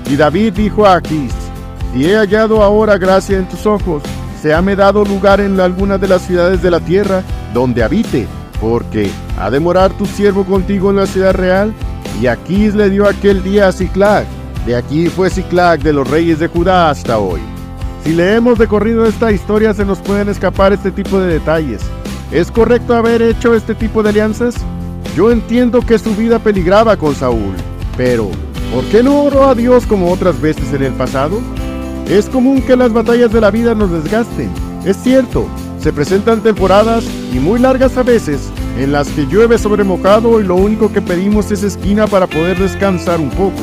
Y David dijo a Achís: si he hallado ahora gracia en tus ojos, séame dado lugar en alguna de las ciudades de la tierra donde habite, porque ha de morar tu siervo contigo en la ciudad real. Y Achís le dio aquel día a Siclag. De aquí fue Siclag de los reyes de Judá hasta hoy. Si leemos de corrido esta historia, se nos pueden escapar este tipo de detalles. ¿Es correcto haber hecho este tipo de alianzas? Yo entiendo que su vida peligraba con Saúl, pero ¿por qué no oró a Dios como otras veces en el pasado? Es común que las batallas de la vida nos desgasten. Es cierto, se presentan temporadas, y muy largas a veces, en las que llueve sobre mojado y lo único que pedimos es esquina para poder descansar un poco.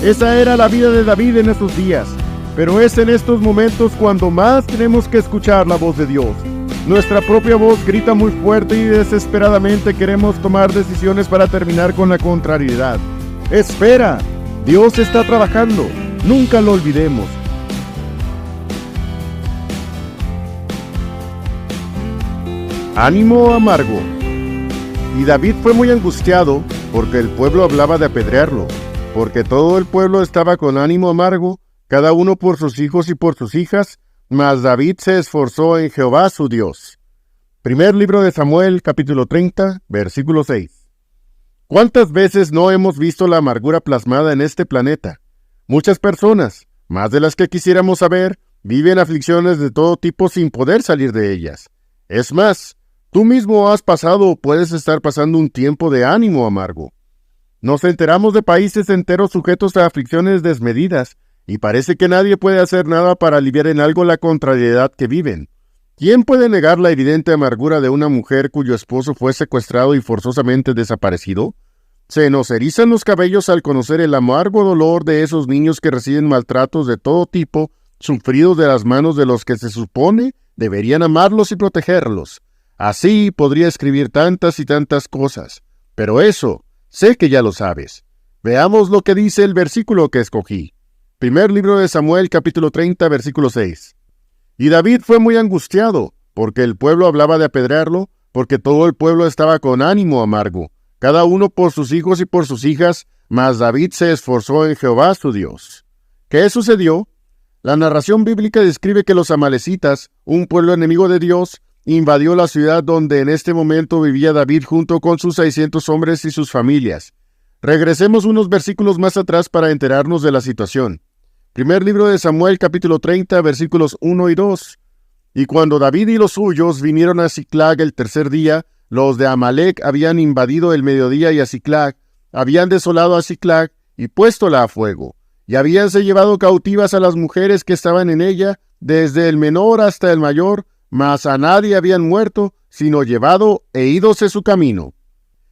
Esa era la vida de David en esos días, pero es en estos momentos cuando más tenemos que escuchar la voz de Dios. Nuestra propia voz grita muy fuerte y desesperadamente queremos tomar decisiones para terminar con la contrariedad. ¡Espera! Dios está trabajando. Nunca lo olvidemos. Ánimo amargo. Y David fue muy angustiado, porque el pueblo hablaba de apedrearlo, porque todo el pueblo estaba con ánimo amargo, cada uno por sus hijos y por sus hijas, mas David se esforzó en Jehová su Dios. Primer libro de Samuel, capítulo 30, versículo 6. ¿Cuántas veces no hemos visto la amargura plasmada en este planeta? Muchas personas, más de las que quisiéramos saber, viven aflicciones de todo tipo sin poder salir de ellas. Es más, tú mismo has pasado o puedes estar pasando un tiempo de ánimo amargo. Nos enteramos de países enteros sujetos a aflicciones desmedidas, y parece que nadie puede hacer nada para aliviar en algo la contrariedad que viven. ¿Quién puede negar la evidente amargura de una mujer cuyo esposo fue secuestrado y forzosamente desaparecido? Se nos erizan los cabellos al conocer el amargo dolor de esos niños que reciben maltratos de todo tipo, sufridos de las manos de los que se supone deberían amarlos y protegerlos. Así podría escribir tantas y tantas cosas, pero eso sé que ya lo sabes. Veamos lo que dice el versículo que escogí. Primer libro de Samuel, capítulo 30, versículo 6. Y David fue muy angustiado, porque el pueblo hablaba de apedrearlo, porque todo el pueblo estaba con ánimo amargo, cada uno por sus hijos y por sus hijas, mas David se esforzó en Jehová su Dios. ¿Qué sucedió? La narración bíblica describe que los amalecitas, un pueblo enemigo de Dios, invadió la ciudad donde en este momento vivía David junto con sus 600 hombres y sus familias. Regresemos unos versículos más atrás para enterarnos de la situación. Primer libro de Samuel, capítulo 30, versículos 1 y 2. Y cuando David y los suyos vinieron a Siclag el tercer día, los de Amalec habían invadido el mediodía y a Siclag, habían desolado a Siclag y puéstola a fuego, y habíanse llevado cautivas a las mujeres que estaban en ella, desde el menor hasta el mayor, mas a nadie habían muerto, sino llevado e ídose su camino.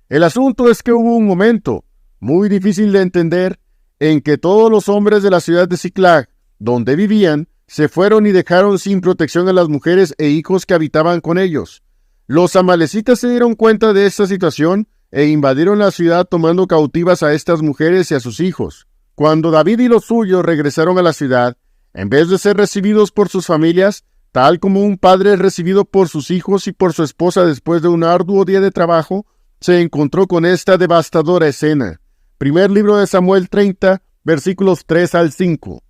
El asunto es que hubo un momento, muy difícil de entender, en que todos los hombres de la ciudad de Siclag, donde vivían, se fueron y dejaron sin protección a las mujeres e hijos que habitaban con ellos. Los amalecitas se dieron cuenta de esta situación e invadieron la ciudad tomando cautivas a estas mujeres y a sus hijos. Cuando David y los suyos regresaron a la ciudad, en vez de ser recibidos por sus familias, tal como un padre es recibido por sus hijos y por su esposa después de un arduo día de trabajo, se encontró con esta devastadora escena. Primer libro de Samuel 30, versículos 3 al 5.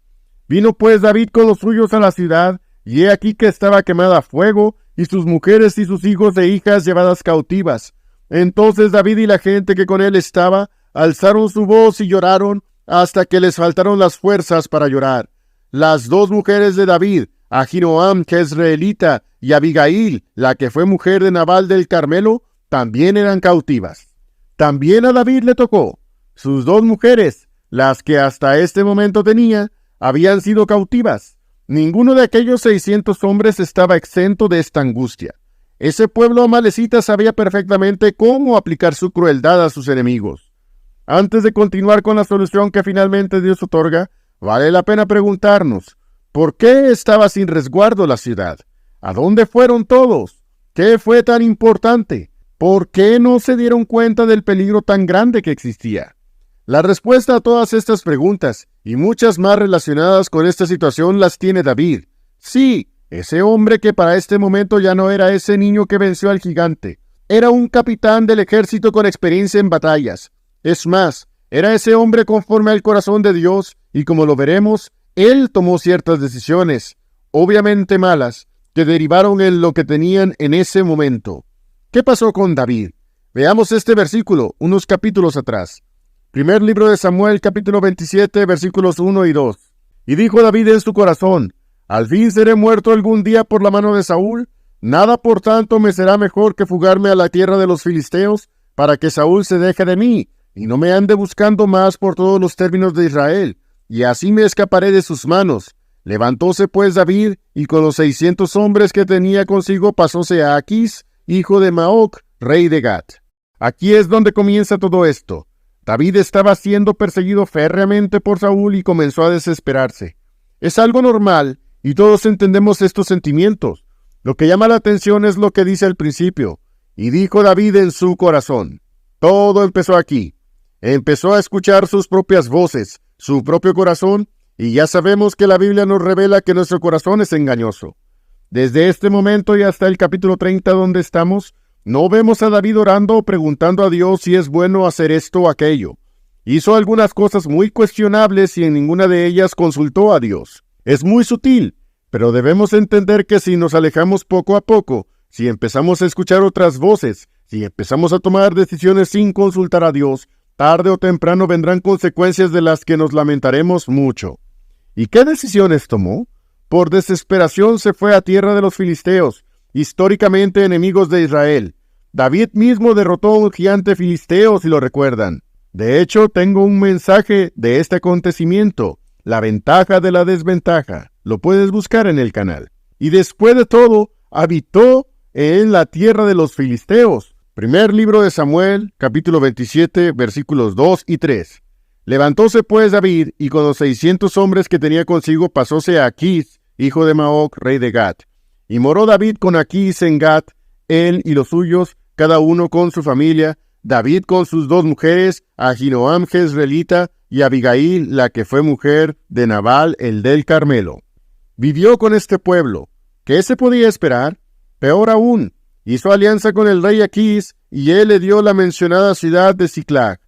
Vino pues David con los suyos a la ciudad, y he aquí que estaba quemada a fuego, y sus mujeres y sus hijos e hijas llevadas cautivas. Entonces David y la gente que con él estaba, alzaron su voz y lloraron, hasta que les faltaron las fuerzas para llorar. Las dos mujeres de David, Ahinoam jezreelita y Abigail, la que fue mujer de Nabal del Carmelo, también eran cautivas. También a David le tocó. Sus dos mujeres, las que hasta este momento tenía, habían sido cautivas. Ninguno de aquellos 600 hombres estaba exento de esta angustia. Ese pueblo amalecita sabía perfectamente cómo aplicar su crueldad a sus enemigos. Antes de continuar con la solución que finalmente Dios otorga, vale la pena preguntarnos, ¿por qué estaba sin resguardo la ciudad? ¿A dónde fueron todos? ¿Qué fue tan importante? ¿Por qué no se dieron cuenta del peligro tan grande que existía? La respuesta a todas estas preguntas, y muchas más relacionadas con esta situación, las tiene David. Sí, ese hombre que para este momento ya no era ese niño que venció al gigante. Era un capitán del ejército con experiencia en batallas. Es más, era ese hombre conforme al corazón de Dios y como lo veremos, él tomó ciertas decisiones, obviamente malas, que derivaron en lo que tenían en ese momento. ¿Qué pasó con David? Veamos este versículo, unos capítulos atrás. Primer libro de Samuel, capítulo 27, versículos 1 y 2. Y dijo David en su corazón: ¿Al fin seré muerto algún día por la mano de Saúl? Nada por tanto me será mejor que fugarme a la tierra de los filisteos, para que Saúl se deje de mí, y no me ande buscando más por todos los términos de Israel, y así me escaparé de sus manos. Levantóse pues David, y con los 600 hombres que tenía consigo pasóse a Aquís, hijo de Maoc, rey de Gat. Aquí es donde comienza todo esto. David estaba siendo perseguido férreamente por Saúl y comenzó a desesperarse. Es algo normal, y todos entendemos estos sentimientos. Lo que llama la atención es lo que dice al principio. Y dijo David en su corazón. Todo empezó aquí. Empezó a escuchar sus propias voces, su propio corazón, y ya sabemos que la Biblia nos revela que nuestro corazón es engañoso. Desde este momento y hasta el capítulo 30 donde estamos, no vemos a David orando o preguntando a Dios si es bueno hacer esto o aquello. Hizo algunas cosas muy cuestionables y en ninguna de ellas consultó a Dios. Es muy sutil, pero debemos entender que si nos alejamos poco a poco, si empezamos a escuchar otras voces, si empezamos a tomar decisiones sin consultar a Dios, tarde o temprano vendrán consecuencias de las que nos lamentaremos mucho. ¿Y qué decisiones tomó? Por desesperación se fue a tierra de los filisteos, históricamente enemigos de Israel. David mismo derrotó a un gigante filisteo, si lo recuerdan. De hecho, tengo un mensaje de este acontecimiento, la ventaja de la desventaja. Lo puedes buscar en el canal. Y después de todo, habitó en la tierra de los filisteos. Primer libro de Samuel, capítulo 27, versículos 2 y 3. Levantóse pues David, y con los 600 hombres que tenía consigo pasóse a Aquís, hijo de Maoc, rey de Gat. Y moró David con Aquís en Gat, él y los suyos, cada uno con su familia, David con sus 2 mujeres, Ahinoam jezreelita, y Abigail, la que fue mujer de Nabal, el del Carmelo. Vivió con este pueblo. ¿Qué se podía esperar? Peor aún, hizo alianza con el rey Aquís, y él le dio la mencionada ciudad de Siclag.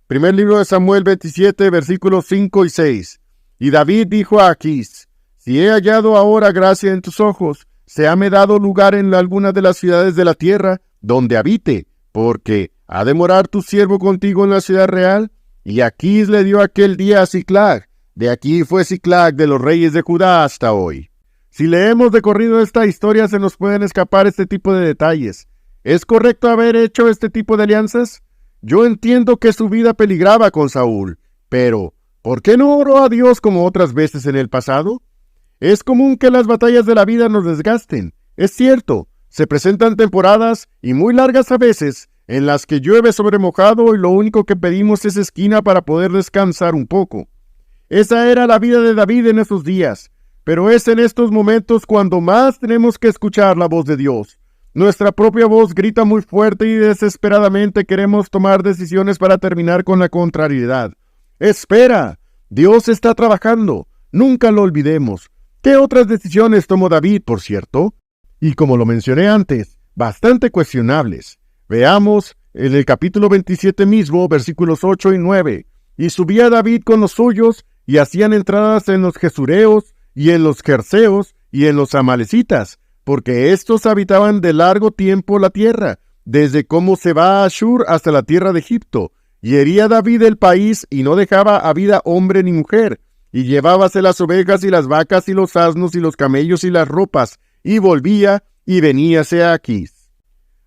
Primer libro de Samuel 27, versículos 5 y 6. Y David dijo a Aquís: Si he hallado ahora gracia en tus ojos, séame dado lugar en alguna de las ciudades de la tierra, donde habite, porque ¿ha de morar tu siervo contigo en la ciudad real? Y Aquís le dio aquel día a Siclag. De aquí fue Siclag de los reyes de Judá hasta hoy. Si leemos de corrido esta historia, se nos pueden escapar este tipo de detalles. ¿Es correcto haber hecho este tipo de alianzas? Yo entiendo que su vida peligraba con Saúl, pero ¿por qué no oró a Dios como otras veces en el pasado? Es común que las batallas de la vida nos desgasten. Es cierto, se presentan temporadas, y muy largas a veces, en las que llueve sobre mojado y lo único que pedimos es esquina para poder descansar un poco. Esa era la vida de David en esos días, pero es en estos momentos cuando más tenemos que escuchar la voz de Dios. Nuestra propia voz grita muy fuerte y desesperadamente queremos tomar decisiones para terminar con la contrariedad. ¡Espera! Dios está trabajando. Nunca lo olvidemos. ¿Qué otras decisiones tomó David, por cierto? Y como lo mencioné antes, bastante cuestionables. Veamos en el capítulo 27 mismo, versículos 8 y 9. Y subía David con los suyos, y hacían entradas en los Gesureos, y en los Jerseos, y en los Amalecitas, porque éstos habitaban de largo tiempo la tierra, desde cómo se va a Ashur hasta la tierra de Egipto. Y hería David el país, y no dejaba a vida hombre ni mujer, y llevábase las ovejas y las vacas y los asnos y los camellos y las ropas, y volvía y veníase a Aquís.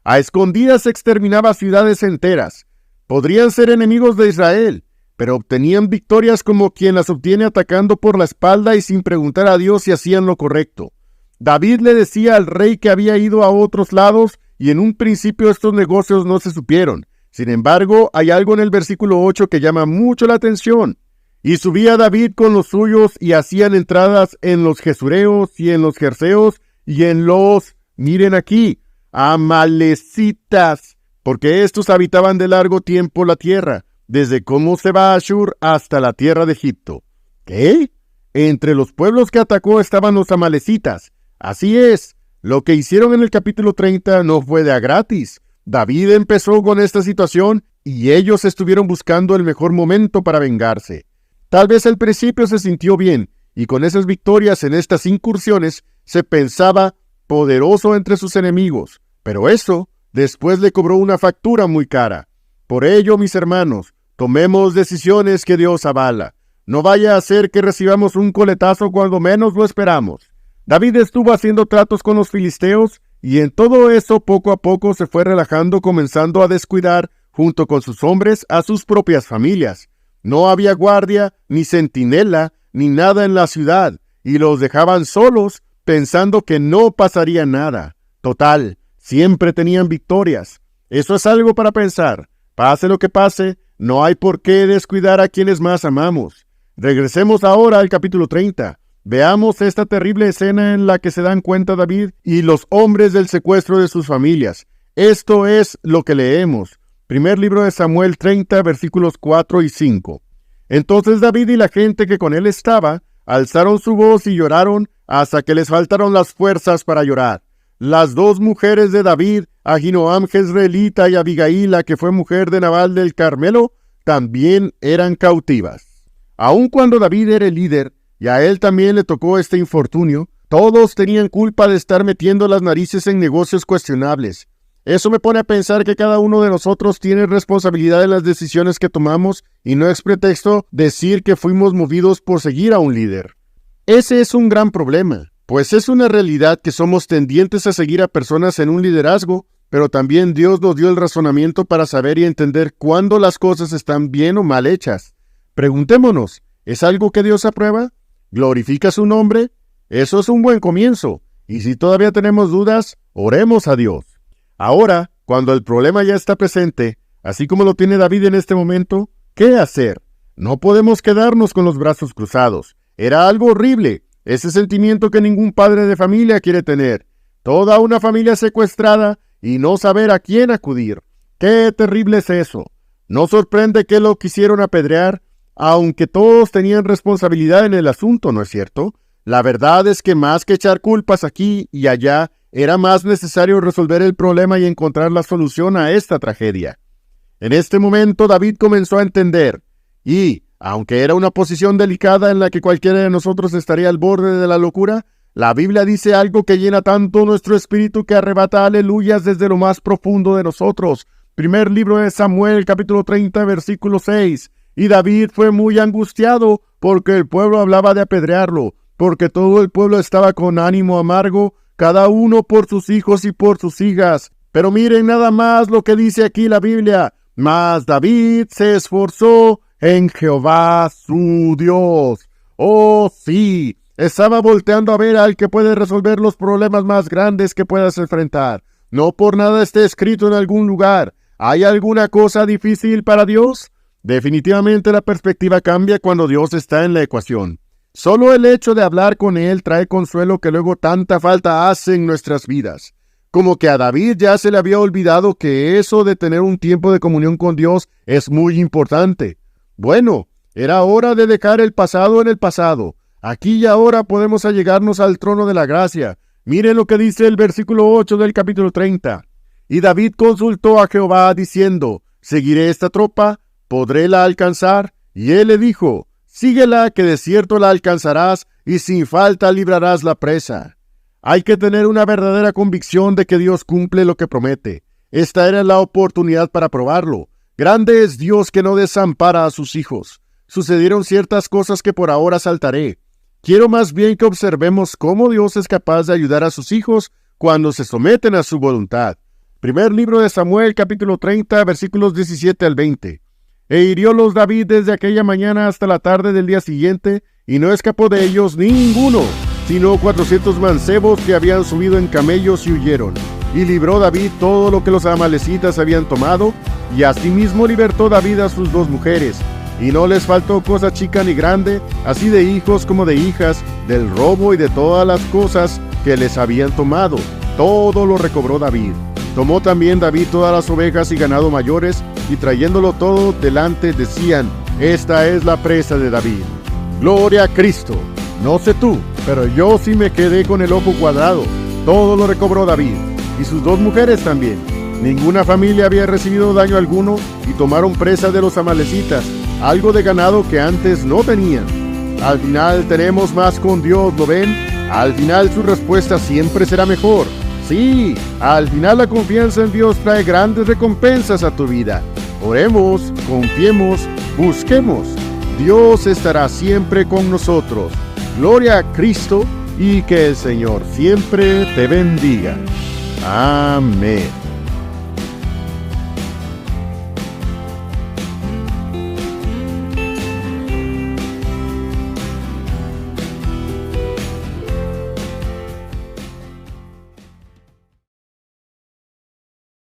A escondidas exterminaba ciudades enteras. Podrían ser enemigos de Israel, pero obtenían victorias como quien las obtiene atacando por la espalda y sin preguntar a Dios si hacían lo correcto. David le decía al rey que había ido a otros lados, y en un principio estos negocios no se supieron. Sin embargo, hay algo en el versículo 8 que llama mucho la atención. Y subía David con los suyos, y hacían entradas en los Gesureos, y en los Jerseos, y en los, miren aquí, Amalecitas, porque estos habitaban de largo tiempo la tierra, desde cómo se va a Ashur hasta la tierra de Egipto. ¿Qué? Entre los pueblos que atacó estaban los Amalecitas. Así es, lo que hicieron en el capítulo 30 no fue de a gratis. David empezó con esta situación y ellos estuvieron buscando el mejor momento para vengarse. Tal vez al principio se sintió bien, y con esas victorias en estas incursiones se pensaba poderoso entre sus enemigos, pero eso después le cobró una factura muy cara. Por ello, mis hermanos, tomemos decisiones que Dios avala. No vaya a ser que recibamos un coletazo cuando menos lo esperamos. David estuvo haciendo tratos con los filisteos, y en todo eso poco a poco se fue relajando, comenzando a descuidar, junto con sus hombres, a sus propias familias. No había guardia, ni centinela, ni nada en la ciudad, y los dejaban solos, pensando que no pasaría nada. Total, siempre tenían victorias. Eso es algo para pensar. Pase lo que pase, no hay por qué descuidar a quienes más amamos. Regresemos ahora al capítulo 30. Veamos esta terrible escena en la que se dan cuenta David y los hombres del secuestro de sus familias. Esto es lo que leemos. Primer libro de Samuel 30, versículos 4 y 5. Entonces David y la gente que con él estaba, alzaron su voz y lloraron hasta que les faltaron las fuerzas para llorar. Las dos mujeres de David, Ahinoam jezreelita y Abigaila, que fue mujer de Nabal del Carmelo, también eran cautivas. Aun cuando David era el líder, y a él también le tocó este infortunio, todos tenían culpa de estar metiendo las narices en negocios cuestionables. Eso me pone a pensar que cada uno de nosotros tiene responsabilidad en las decisiones que tomamos y no es pretexto decir que fuimos movidos por seguir a un líder. Ese es un gran problema, pues es una realidad que somos tendientes a seguir a personas en un liderazgo, pero también Dios nos dio el razonamiento para saber y entender cuándo las cosas están bien o mal hechas. Preguntémonos, ¿es algo que Dios aprueba? ¿Glorifica su nombre? Eso es un buen comienzo, y si todavía tenemos dudas, oremos a Dios. Ahora, cuando el problema ya está presente, así como lo tiene David en este momento, ¿qué hacer? No podemos quedarnos con los brazos cruzados. Era algo horrible, ese sentimiento que ningún padre de familia quiere tener. Toda una familia secuestrada y no saber a quién acudir. ¡Qué terrible es eso! No sorprende que lo quisieron apedrear, aunque todos tenían responsabilidad en el asunto, ¿no es cierto? La verdad es que más que echar culpas aquí y allá, era más necesario resolver el problema y encontrar la solución a esta tragedia. En este momento David comenzó a entender, y, aunque era una posición delicada en la que cualquiera de nosotros estaría al borde de la locura, la Biblia dice algo que llena tanto nuestro espíritu que arrebata aleluyas desde lo más profundo de nosotros. Primer libro de Samuel, capítulo 30, versículo 6. Y David fue muy angustiado porque el pueblo hablaba de apedrearlo, porque todo el pueblo estaba con ánimo amargo, cada uno por sus hijos y por sus hijas. Pero miren nada más lo que dice aquí la Biblia. Mas David se esforzó en Jehová su Dios. Oh sí, estaba volteando a ver al que puede resolver los problemas más grandes que puedas enfrentar. No por nada esté escrito en algún lugar. ¿Hay alguna cosa difícil para Dios? Definitivamente la perspectiva cambia cuando Dios está en la ecuación. Solo el hecho de hablar con Él trae consuelo que luego tanta falta hace en nuestras vidas. Como que a David ya se le había olvidado que eso de tener un tiempo de comunión con Dios es muy importante. Bueno, era hora de dejar el pasado en el pasado. Aquí y ahora podemos allegarnos al trono de la gracia. Miren lo que dice el versículo 8 del capítulo 30. Y David consultó a Jehová diciendo, ¿seguiré esta tropa? ¿Podré la alcanzar? Y él le dijo, síguela, que de cierto la alcanzarás, y sin falta librarás la presa. Hay que tener una verdadera convicción de que Dios cumple lo que promete. Esta era la oportunidad para probarlo. Grande es Dios que no desampara a sus hijos. Sucedieron ciertas cosas que por ahora saltaré. Quiero más bien que observemos cómo Dios es capaz de ayudar a sus hijos cuando se someten a su voluntad. Primer libro de Samuel, capítulo 30, versículos 17 al 20. E hiriólos David desde aquella mañana hasta la tarde del día siguiente, y no escapó de ellos ninguno, sino 400 mancebos que habían subido en camellos y huyeron. Y libró David todo lo que los amalecitas habían tomado, y asimismo libertó David a sus dos mujeres. Y no les faltó cosa chica ni grande, así de hijos como de hijas, del robo y de todas las cosas que les habían tomado. Todo lo recobró David. Tomó también David todas las ovejas y ganado mayores, y trayéndolo todo delante decían, esta es la presa de David. Gloria a Cristo. No sé tú, pero yo sí me quedé con el ojo cuadrado. Todo lo recobró David, y sus dos mujeres también. Ninguna familia había recibido daño alguno, y tomaron presa de los amalecitas algo de ganado que antes no tenían. Al final tenemos más con Dios, ¿lo ven? Al final su respuesta siempre será mejor. Sí, al final la confianza en Dios trae grandes recompensas a tu vida. Oremos, confiemos, busquemos. Dios estará siempre con nosotros. Gloria a Cristo y que el Señor siempre te bendiga. Amén.